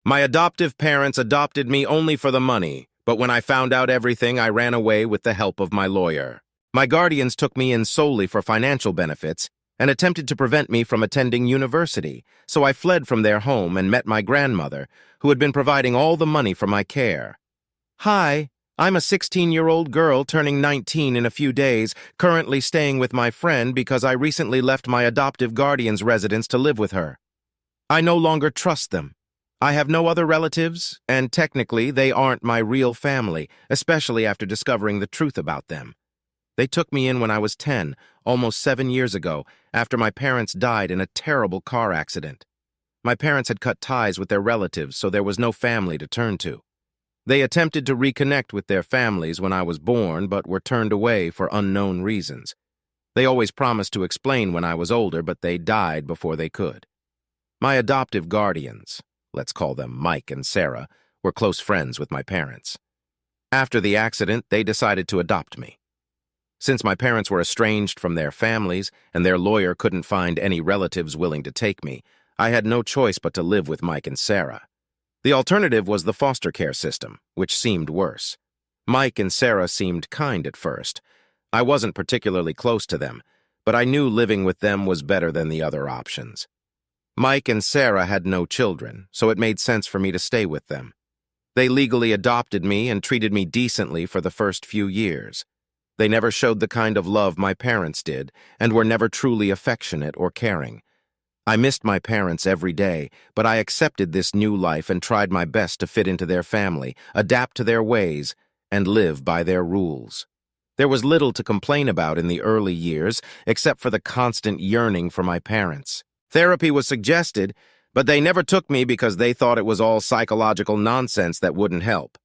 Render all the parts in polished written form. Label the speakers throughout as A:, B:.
A: My adoptive parents adopted me only for the money, but when I found out everything, I ran away with the help of my lawyer. My guardians took me in solely for financial benefits and attempted to prevent me from attending university, so I fled from their home and met my grandmother, who had been providing all the money for my care. Hi, I'm a 16-year-old girl turning 19 in a few days, currently staying with my friend because I recently left my adoptive guardian's residence to live with her. I no longer trust them. I have no other relatives, and technically they aren't my real family, especially after discovering the truth about them. They took me in when I was 10, almost 7 years ago, after my parents died in a terrible car accident. My parents had cut ties with their relatives, so there was no family to turn to. They attempted to reconnect with their families when I was born, but were turned away for unknown reasons. They always promised to explain when I was older, but they died before they could. My adoptive guardians, let's call them Mike and Sarah, were close friends with my parents. After the accident, they decided to adopt me. Since my parents were estranged from their families and their lawyer couldn't find any relatives willing to take me, I had no choice but to live with Mike and Sarah. The alternative was the foster care system, which seemed worse. Mike and Sarah seemed kind at first. I wasn't particularly close to them, but I knew living with them was better than the other options. Mike and Sarah had no children, so it made sense for me to stay with them. They legally adopted me and treated me decently for the first few years. They never showed the kind of love my parents did, and were never truly affectionate or caring. I missed my parents every day, but I accepted this new life and tried my best to fit into their family, adapt to their ways, and live by their rules. There was little to complain about in the early years, except for the constant yearning for my parents. Therapy was suggested, but they never took me because they thought it was all psychological nonsense that wouldn't help.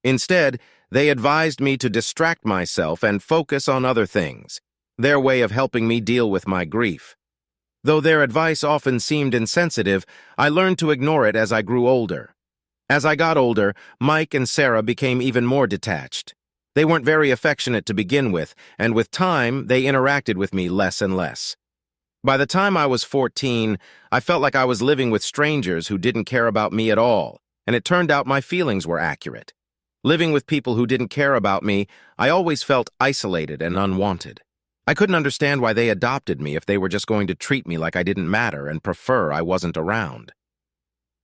A: Instead, they advised me to distract myself and focus on other things, their way of helping me deal with my grief. Though their advice often seemed insensitive, I learned to ignore it as I grew older. As I got older, Mike and Sarah became even more detached. They weren't very affectionate to begin with, and with time, they interacted with me less and less. By the time I was 14, I felt like I was living with strangers who didn't care about me at all, and it turned out my feelings were accurate. Living with people who didn't care about me, I always felt isolated and unwanted. I couldn't understand why they adopted me if they were just going to treat me like I didn't matter and prefer I wasn't around.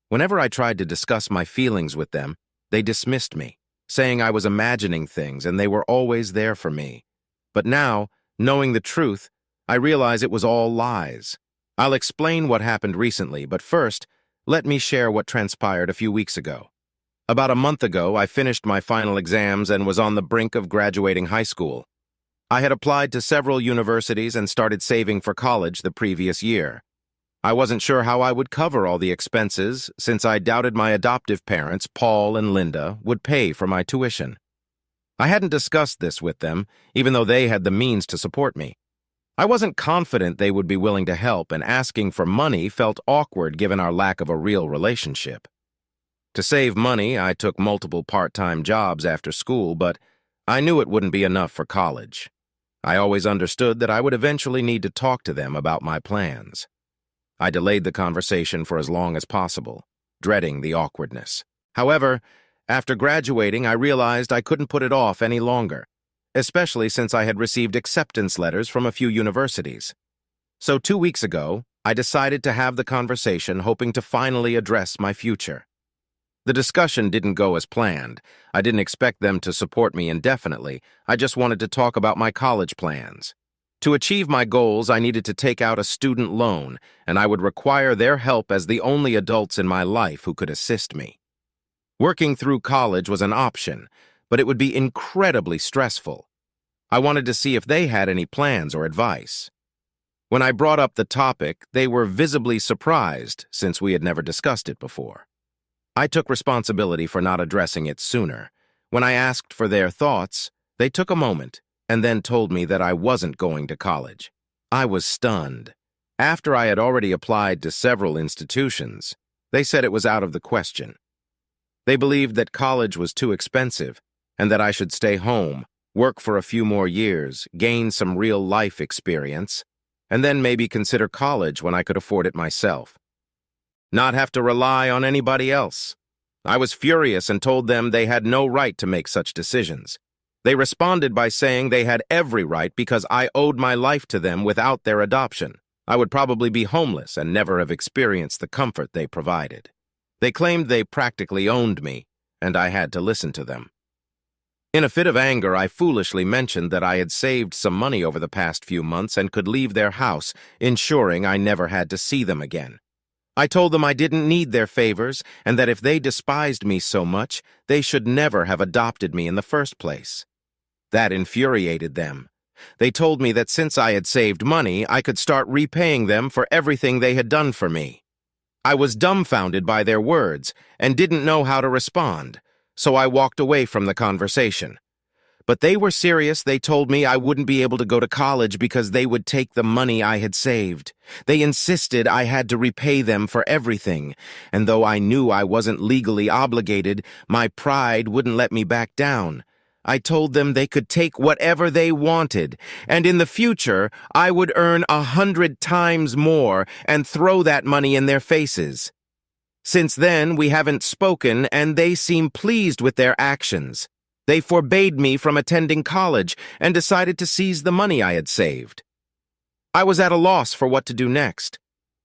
A: Whenever I tried to discuss my feelings with them, they dismissed me, saying I was imagining things and they were always there for me. But now, knowing the truth, I realize it was all lies. I'll explain what happened recently, but first, let me share what transpired a few weeks ago. About a month ago, I finished my final exams and was on the brink of graduating high school. I had applied to several universities and started saving for college the previous year. I wasn't sure how I would cover all the expenses since I doubted my adoptive parents, Paul and Linda, would pay for my tuition. I hadn't discussed this with them, even though they had the means to support me. I wasn't confident they would be willing to help, and asking for money felt awkward given our lack of a real relationship. To save money, I took multiple part-time jobs after school, but I knew it wouldn't be enough for college. I always understood that I would eventually need to talk to them about my plans. I delayed the conversation for as long as possible, dreading the awkwardness. However, after graduating, I realized I couldn't put it off any longer, especially since I had received acceptance letters from a few universities. So 2 weeks ago, I decided to have the conversation, hoping to finally address my future. The discussion didn't go as planned. I didn't expect them to support me indefinitely. I just wanted to talk about my college plans. To achieve my goals, I needed to take out a student loan, and I would require their help as the only adults in my life who could assist me. Working through college was an option, but it would be incredibly stressful. I wanted to see if they had any plans or advice. When I brought up the topic, they were visibly surprised since we had never discussed it before. I took responsibility for not addressing it sooner. When I asked for their thoughts, they took a moment and then told me that I wasn't going to college. I was stunned. After I had already applied to several institutions, they said it was out of the question. They believed that college was too expensive and that I should stay home, work for a few more years, gain some real-life experience, and then maybe consider college when I could afford it myself. Not have to rely on anybody else. I was furious and told them they had no right to make such decisions. They responded by saying they had every right because I owed my life to them without their adoption. I would probably be homeless and never have experienced the comfort they provided. They claimed they practically owned me, and I had to listen to them. In a fit of anger, I foolishly mentioned that I had saved some money over the past few months and could leave their house, ensuring I never had to see them again. I told them I didn't need their favors and that if they despised me so much, they should never have adopted me in the first place. That infuriated them. They told me that since I had saved money, I could start repaying them for everything they had done for me. I was dumbfounded by their words and didn't know how to respond, so I walked away from the conversation. But they were serious. They told me I wouldn't be able to go to college because they would take the money I had saved. They insisted I had to repay them for everything, and though I knew I wasn't legally obligated, my pride wouldn't let me back down. I told them they could take whatever they wanted, and in the future, I would earn 100 times more and throw that money in their faces. Since then, we haven't spoken, and they seem pleased with their actions. They forbade me from attending college and decided to seize the money I had saved. I was at a loss for what to do next.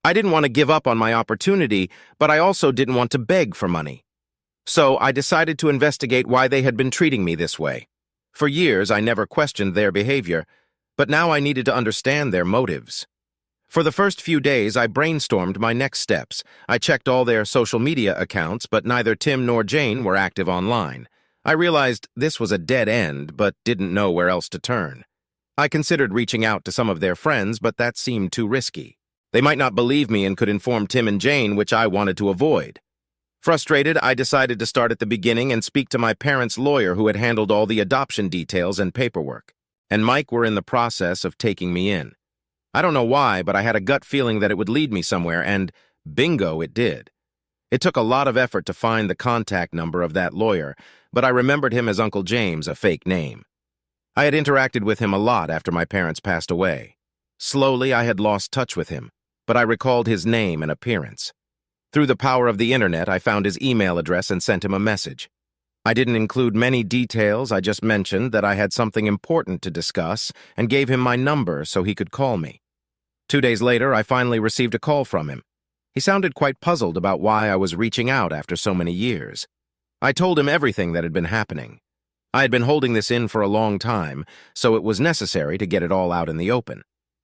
A: I didn't want to give up on my opportunity, but I also didn't want to beg for money. So I decided to investigate why they had been treating me this way. For years, I never questioned their behavior, but now I needed to understand their motives. For the first few days, I brainstormed my next steps. I checked all their social media accounts, but neither Tim nor Jane were active online. I realized this was a dead end, but didn't know where else to turn. I considered reaching out to some of their friends, but that seemed too risky. They might not believe me and could inform Tim and Jane, which I wanted to avoid. Frustrated, I decided to start at the beginning and speak to my parents' lawyer who had handled all the adoption details and paperwork. And Mike were in the process of taking me in. I don't know why, but I had a gut feeling that it would lead me somewhere, and bingo, it did. It took a lot of effort to find the contact number of that lawyer, but I remembered him as Uncle James, a fake name. I had interacted with him a lot after my parents passed away. Slowly, I had lost touch with him, but I recalled his name and appearance. Through the power of the internet, I found his email address and sent him a message. I didn't include many details, I just mentioned that I had something important to discuss and gave him my number so he could call me. 2 days later, I finally received a call from him. He sounded quite puzzled about why I was reaching out after so many years. I told him everything that had been happening. I had been holding this in for a long time, so it was necessary to get it all out in the open.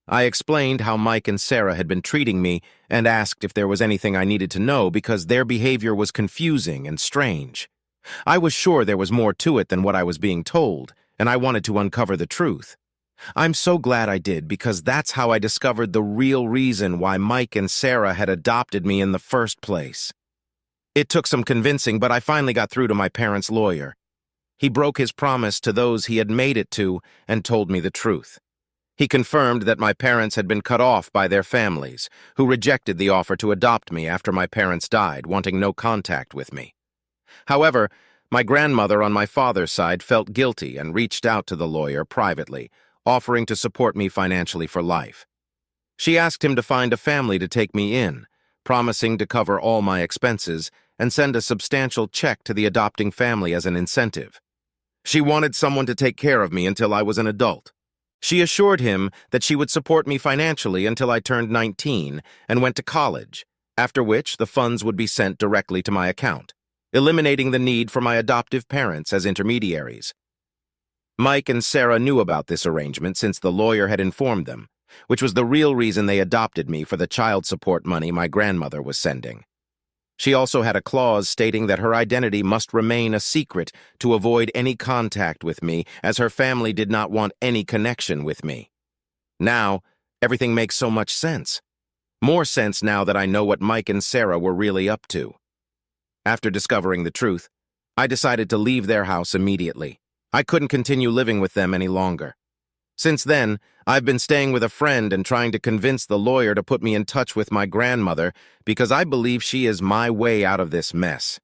A: I explained how Mike and Sarah had been treating me and asked if there was anything I needed to know because their behavior was confusing and strange. I was sure there was more to it than what I was being told, and I wanted to uncover the truth. I'm so glad I did because that's how I discovered the real reason why Mike and Sarah had adopted me in the first place. It took some convincing, but I finally got through to my parents' lawyer. He broke his promise to those he had made it to and told me the truth. He confirmed that my parents had been cut off by their families, who rejected the offer to adopt me after my parents died, wanting no contact with me. However, my grandmother on my father's side felt guilty and reached out to the lawyer privately, offering to support me financially for life. She asked him to find a family to take me in, promising to cover all my expenses and send a substantial check to the adopting family as an incentive. She wanted someone to take care of me until I was an adult. She assured him that she would support me financially until I turned 19 and went to college, after which the funds would be sent directly to my account, eliminating the need for my adoptive parents as intermediaries. Mike and Sarah knew about this arrangement since the lawyer had informed them, which was the real reason they adopted me for the child support money my grandmother was sending. She also had a clause stating that her identity must remain a secret to avoid any contact with me, as her family did not want any connection with me. Now, everything makes so much sense. More sense now that I know what Mike and Sarah were really up to. After discovering the truth, I decided to leave their house immediately. I couldn't continue living with them any longer. Since then, I've been staying with a friend and trying to convince the lawyer to put me in touch with my grandmother because I believe she is my way out of this mess.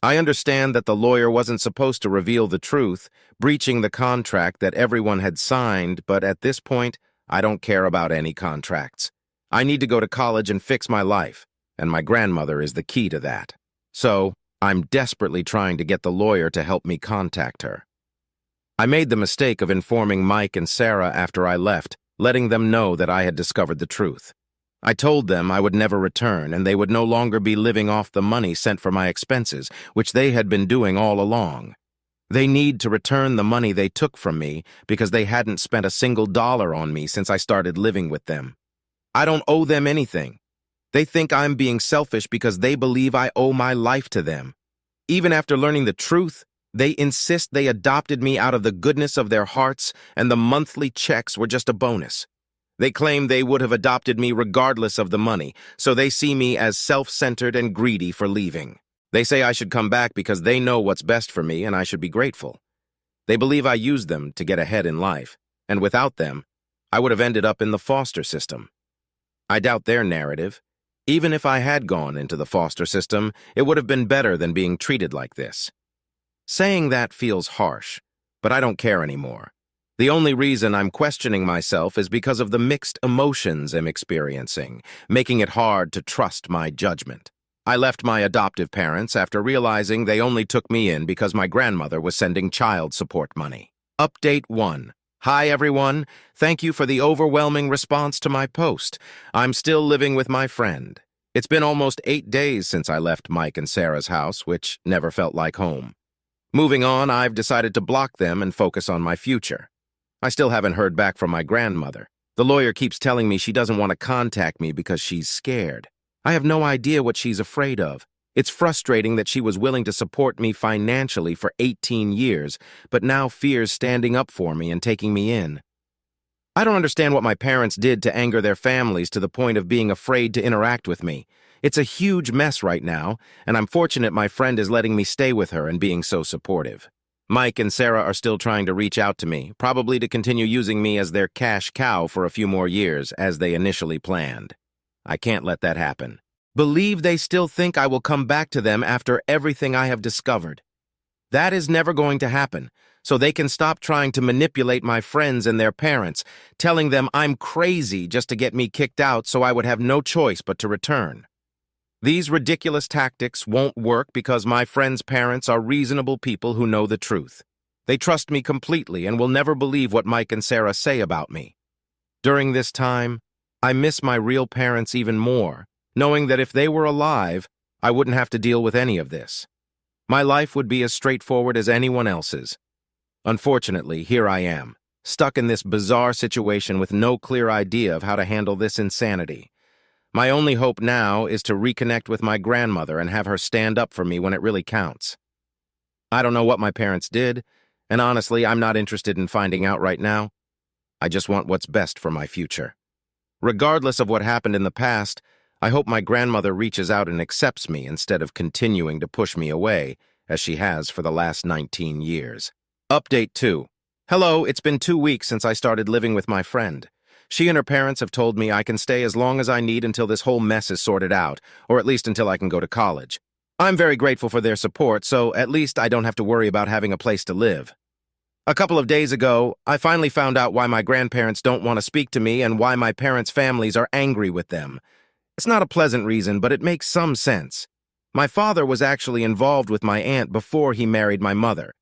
A: I understand that the lawyer wasn't supposed to reveal the truth, breaching the contract that everyone had signed, but at this point, I don't care about any contracts. I need to go to college and fix my life, and my grandmother is the key to that. So, I'm desperately trying to get the lawyer to help me contact her. I made the mistake of informing Mike and Sarah after I left, letting them know that I had discovered the truth. I told them I would never return and they would no longer be living off the money sent for my expenses, which they had been doing all along. They need to return the money they took from me because they hadn't spent a single dollar on me since I started living with them. I don't owe them anything. They think I'm being selfish because they believe I owe my life to them. Even after learning the truth, they insist they adopted me out of the goodness of their hearts and the monthly checks were just a bonus. They claim they would have adopted me regardless of the money, so they see me as self-centered and greedy for leaving. They say I should come back because they know what's best for me and I should be grateful. They believe I used them to get ahead in life, and without them, I would have ended up in the foster system. I doubt their narrative. Even if I had gone into the foster system, it would have been better than being treated like this. Saying that feels harsh, but I don't care anymore. The only reason I'm questioning myself is because of the mixed emotions I'm experiencing, making it hard to trust my judgment. I left my adoptive parents after realizing they only took me in because my grandmother was sending child support money. Update 1. Hi everyone, thank you for the overwhelming response to my post. I'm still living with my friend. It's been almost 8 days since I left Mike and Sarah's house, which never felt like home. Moving on, I've decided to block them and focus on my future. I still haven't heard back from my grandmother. The lawyer keeps telling me she doesn't want to contact me because she's scared. I have no idea what she's afraid of. It's frustrating that she was willing to support me financially for 18 years, but now fears standing up for me and taking me in. I don't understand what my parents did to anger their families to the point of being afraid to interact with me. It's a huge mess right now, and I'm fortunate my friend is letting me stay with her and being so supportive. Mike and Sarah are still trying to reach out to me, probably to continue using me as their cash cow for a few more years, as they initially planned. I can't let that happen. Believe they still think I will come back to them after everything I have discovered. That is never going to happen, so they can stop trying to manipulate my friends and their parents, telling them I'm crazy just to get me kicked out so I would have no choice but to return. These ridiculous tactics won't work because my friends' parents are reasonable people who know the truth. They trust me completely and will never believe what Mike and Sarah say about me. During this time, I miss my real parents even more, knowing that if they were alive, I wouldn't have to deal with any of this. My life would be as straightforward as anyone else's. Unfortunately, here I am, stuck in this bizarre situation with no clear idea of how to handle this insanity. My only hope now is to reconnect with my grandmother and have her stand up for me when it really counts. I don't know what my parents did, and honestly, I'm not interested in finding out right now. I just want what's best for my future. Regardless of what happened in the past, I hope my grandmother reaches out and accepts me instead of continuing to push me away, as she has for the last 19 years. Update 2. Hello, it's been 2 weeks since I started living with my friend. She and her parents have told me I can stay as long as I need until this whole mess is sorted out, or at least until I can go to college. I'm very grateful for their support, so at least I don't have to worry about having a place to live. A couple of days ago, I finally found out why my grandparents don't want to speak to me and why my parents' families are angry with them. It's not a pleasant reason, but it makes some sense. My father was actually involved with my aunt before he married my mother.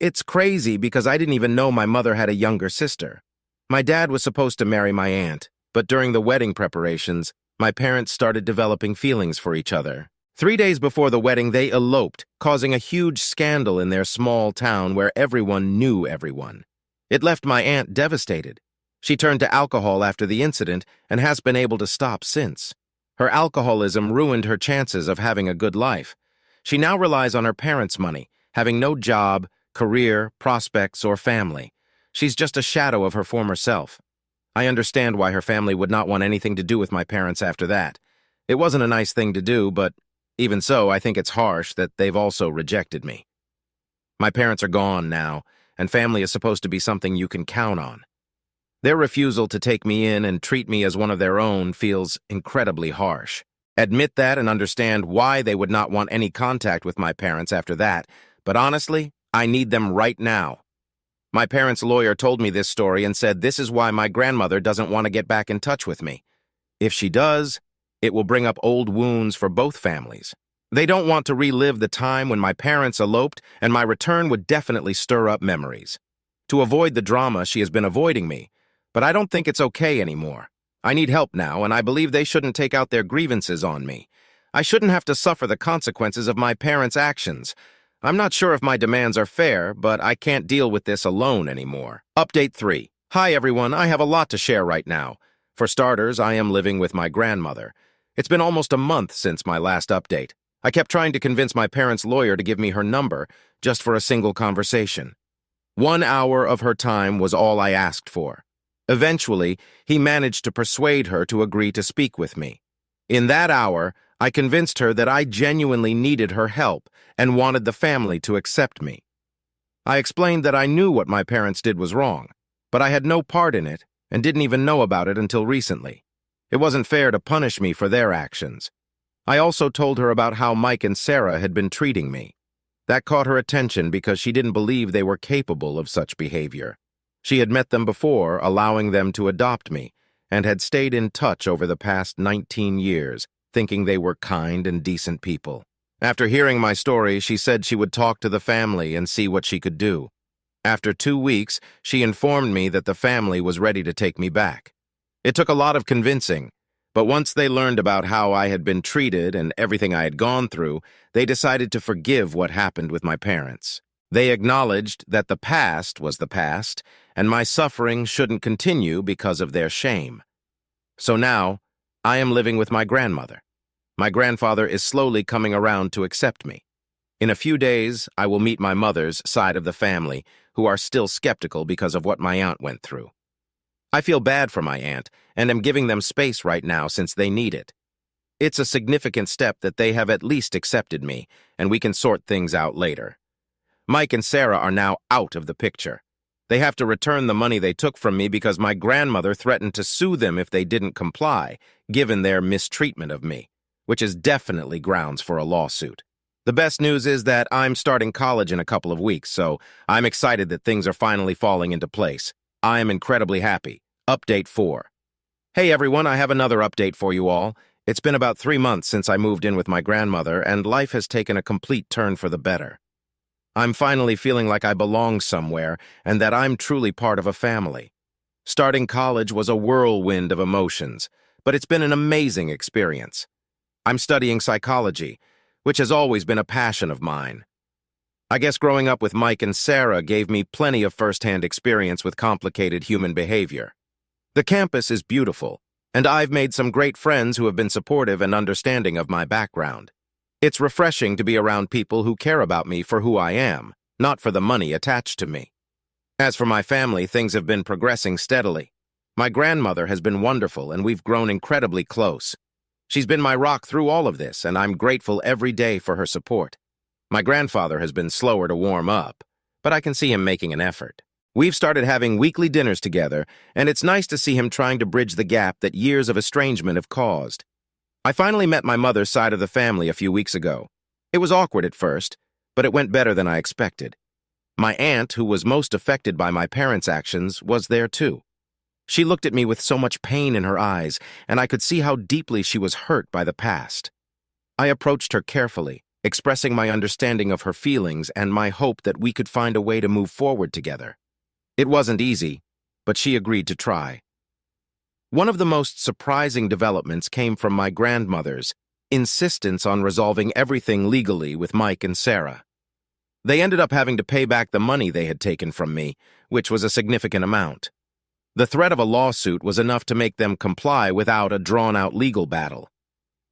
A: It's crazy because I didn't even know my mother had a younger sister. My dad was supposed to marry my aunt, but during the wedding preparations, my parents started developing feelings for each other. 3 days before the wedding, they eloped, causing a huge scandal in their small town where everyone knew everyone. It left my aunt devastated. She turned to alcohol after the incident and has been able to stop since. Her alcoholism ruined her chances of having a good life. She now relies on her parents' money, having no job, career, prospects, or family. She's just a shadow of her former self. I understand why her family would not want anything to do with my parents after that. It wasn't a nice thing to do, but even so, I think it's harsh that they've also rejected me. My parents are gone now, and family is supposed to be something you can count on. Their refusal to take me in and treat me as one of their own feels incredibly harsh. Admit that and understand why they would not want any contact with my parents after that, but honestly, I need them right now. My parents' lawyer told me this story and said this is why my grandmother doesn't want to get back in touch with me. If she does, it will bring up old wounds for both families. They don't want to relive the time when my parents eloped, and my return would definitely stir up memories. To avoid the drama, she has been avoiding me, but I don't think it's okay anymore. I need help now, and I believe they shouldn't take out their grievances on me. I shouldn't have to suffer the consequences of my parents' actions. I'm not sure if my demands are fair, but I can't deal with this alone anymore. Update 3. Hi everyone, I have a lot to share right now. For starters, I am living with my grandmother. It's been almost a month since my last update. I kept trying to convince my parents' lawyer to give me her number, just for a single conversation. 1 hour of her time was all I asked for. Eventually, he managed to persuade her to agree to speak with me. In that hour, I convinced her that I genuinely needed her help and wanted the family to accept me. I explained that I knew what my parents did was wrong, but I had no part in it and didn't even know about it until recently. It wasn't fair to punish me for their actions. I also told her about how Mike and Sarah had been treating me. That caught her attention because she didn't believe they were capable of such behavior. She had met them before, allowing them to adopt me, and had stayed in touch over the past 19 years, thinking they were kind and decent people. After hearing my story, she said she would talk to the family and see what she could do. After 2 weeks, she informed me that the family was ready to take me back. It took a lot of convincing, but once they learned about how I had been treated and everything I had gone through, they decided to forgive what happened with my parents. They acknowledged that the past was the past, and my suffering shouldn't continue because of their shame. So now, I am living with my grandmother. My grandfather is slowly coming around to accept me. In a few days, I will meet my mother's side of the family, who are still skeptical because of what my aunt went through. I feel bad for my aunt, and am giving them space right now since they need it. It's a significant step that they have at least accepted me, and we can sort things out later. Mike and Sarah are now out of the picture. They have to return the money they took from me because my grandmother threatened to sue them if they didn't comply, given their mistreatment of me, which is definitely grounds for a lawsuit. The best news is that I'm starting college in a couple of weeks, so I'm excited that things are finally falling into place. I am incredibly happy. Update 4. Hey everyone, I have another update for you all. It's been about 3 months since I moved in with my grandmother, and life has taken a complete turn for the better. I'm finally feeling like I belong somewhere and that I'm truly part of a family. Starting college was a whirlwind of emotions, but it's been an amazing experience. I'm studying psychology, which has always been a passion of mine. I guess growing up with Mike and Sarah gave me plenty of first-hand experience with complicated human behavior. The campus is beautiful, and I've made some great friends who have been supportive and understanding of my background. It's refreshing to be around people who care about me for who I am, not for the money attached to me. As for my family, things have been progressing steadily. My grandmother has been wonderful, and we've grown incredibly close. She's been my rock through all of this, and I'm grateful every day for her support. My grandfather has been slower to warm up, but I can see him making an effort. We've started having weekly dinners together, and it's nice to see him trying to bridge the gap that years of estrangement have caused. I finally met my mother's side of the family a few weeks ago. It was awkward at first, but it went better than I expected. My aunt, who was most affected by my parents' actions, was there too. She looked at me with so much pain in her eyes, and I could see how deeply she was hurt by the past. I approached her carefully, expressing my understanding of her feelings and my hope that we could find a way to move forward together. It wasn't easy, but she agreed to try. One of the most surprising developments came from my grandmother's insistence on resolving everything legally with Mike and Sarah. They ended up having to pay back the money they had taken from me, which was a significant amount. The threat of a lawsuit was enough to make them comply without a drawn-out legal battle.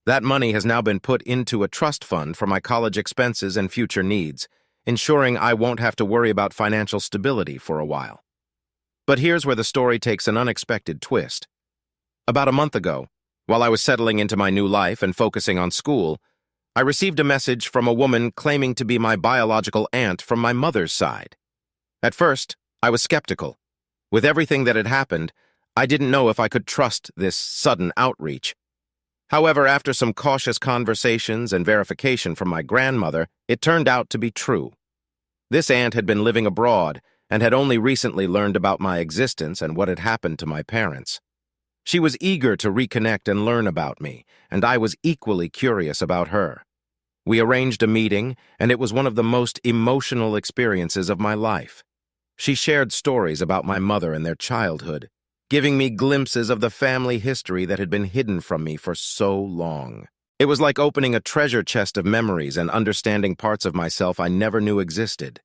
A: That money has now been put into a trust fund for my college expenses and future needs, ensuring I won't have to worry about financial stability for a while. But here's where the story takes an unexpected twist. About a month ago, while I was settling into my new life and focusing on school, I received a message from a woman claiming to be my biological aunt from my mother's side. At first, I was skeptical. With everything that had happened, I didn't know if I could trust this sudden outreach. However, after some cautious conversations and verification from my grandmother, it turned out to be true. This aunt had been living abroad and had only recently learned about my existence and what had happened to my parents. She was eager to reconnect and learn about me, and I was equally curious about her. We arranged a meeting, and it was one of the most emotional experiences of my life. She shared stories about my mother and their childhood, giving me glimpses of the family history that had been hidden from me for so long. It was like opening a treasure chest of memories and understanding parts of myself I never knew existed.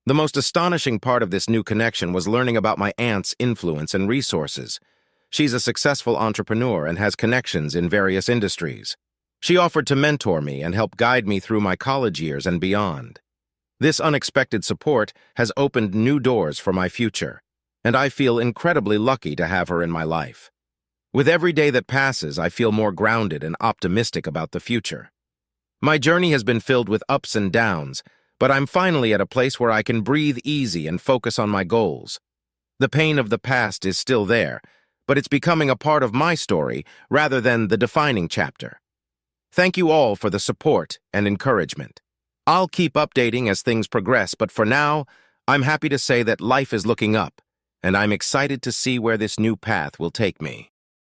A: The most astonishing part of this new connection was learning about my aunt's influence and resources. She's a successful entrepreneur and has connections in various industries. She offered to mentor me and help guide me through my college years and beyond. This unexpected support has opened new doors for my future, and I feel incredibly lucky to have her in my life. With every day that passes, I feel more grounded and optimistic about the future. My journey has been filled with ups and downs, but I'm finally at a place where I can breathe easy and focus on my goals. The pain of the past is still there, but it's becoming a part of my story rather than the defining chapter. Thank you all for the support and encouragement. I'll keep updating as things progress, but for now, I'm happy to say that life is looking up, and I'm excited to see where this new path will take me.